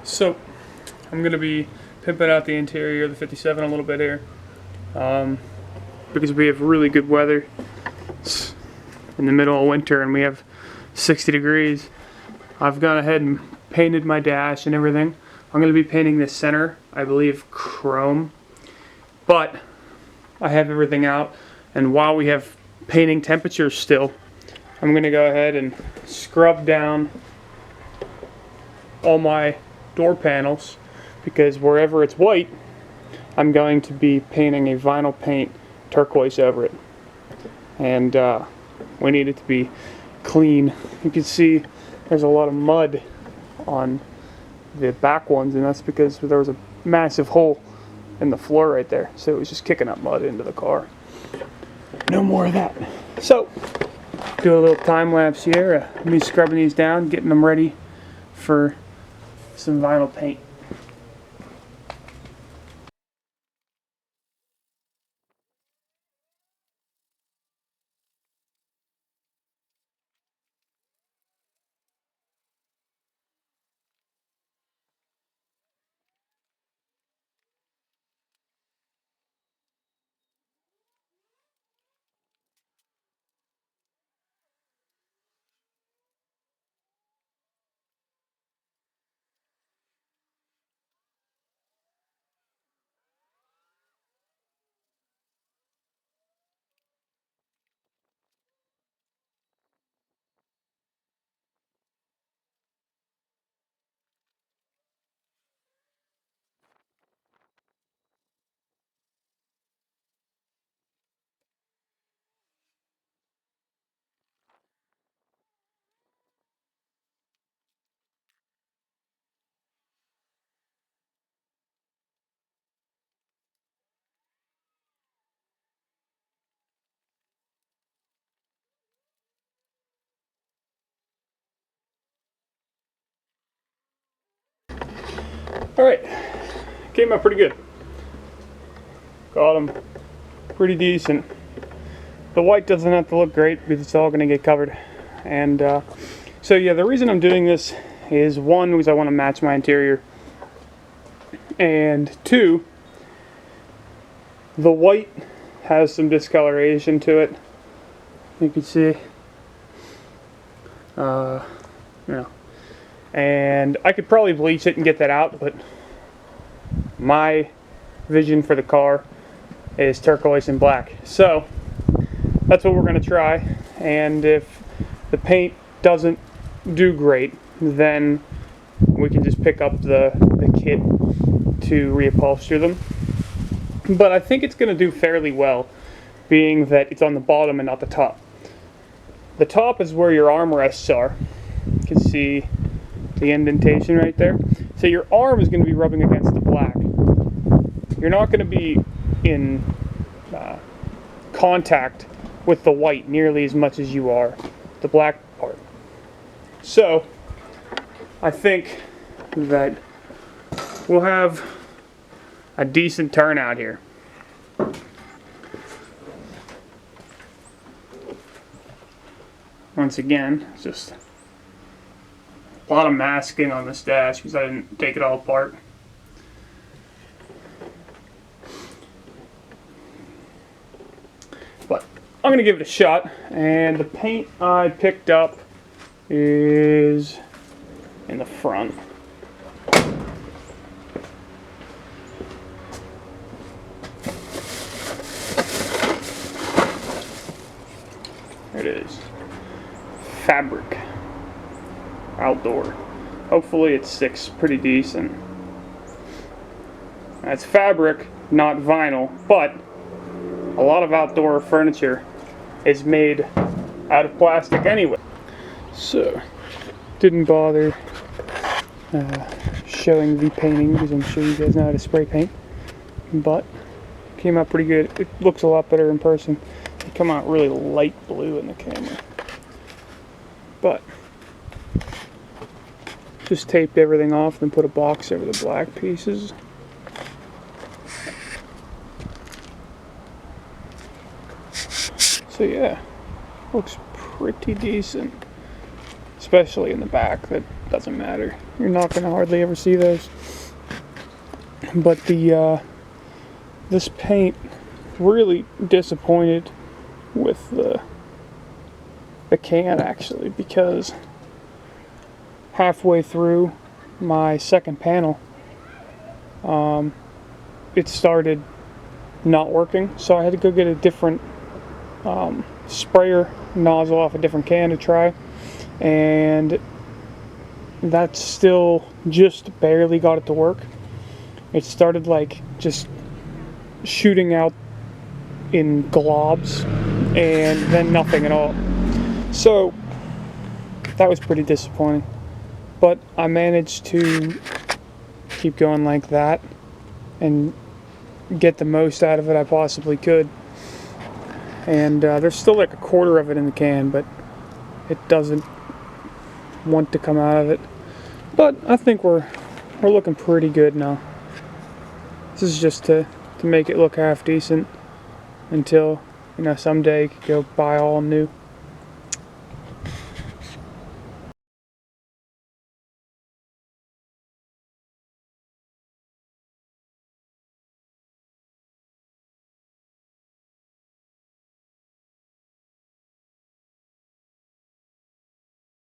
So I'm going to be pimping out the interior of the 57 a little bit here because we have really good weather. It's in the middle of winter and we have 60 degrees. I've gone ahead and painted my dash and everything. I'm going to be painting this center, I believe chrome, but I have everything out, and while we have painting temperatures still, I'm going to go ahead and scrub down all my door panels, because wherever it's white, I'm going to be painting a vinyl paint turquoise over it, and we need it to be clean. You can see there's a lot of mud on the back ones, and that's because there was a massive hole in the floor right there, so it was just kicking up mud into the car. No more of that. So do a little time lapse here, me scrubbing these down, getting them ready for some vinyl paint. Alright, came out pretty good. Got them pretty decent. The white doesn't have to look great because it's all going to get covered. And so yeah, the reason I'm doing this is, one, because I want to match my interior, and two, the white has some discoloration to it. You can see, and I could probably bleach it and get that out, but my vision for the car is turquoise and black. So that's what we're going to try, and if the paint doesn't do great, then we can just pick up the kit to reupholster them. But I think it's going to do fairly well, being that it's on the bottom and not the top. The top is where your armrests are. You can see the indentation right there. So your arm is going to be rubbing against the black. You're not going to be in contact with the white nearly as much as you are the black part. So I think that we'll have a decent turnout here. Once again, it's just a lot of masking on this dash because I didn't take it all apart. But I'm going to give it a shot, and the paint I picked up is in the front. There it is. Fabric. Outdoor. Hopefully it sticks pretty decent. That's fabric, not vinyl, but a lot of outdoor furniture is made out of plastic anyway. So, didn't bother showing the painting because I'm sure you guys know how to spray paint, but came out pretty good. It looks a lot better in person. It came out really light blue in the camera, but just taped everything off and put a box over the black pieces. So yeah, looks pretty decent, especially in the back. That doesn't matter. You're not going to hardly ever see those. But this paint, really disappointed with the can actually, because halfway through my second panel, it started not working, so I had to go get a different sprayer nozzle off a different can to try, and that still just barely got it to work. It started like just shooting out in globs and then nothing at all. So that was pretty disappointing, but I managed to keep going like that and get the most out of it I possibly could. And there's still like a quarter of it in the can, but it doesn't want to come out of it. But I think we're looking pretty good now. This is just to make it look half decent until, you know, someday you could go buy all new.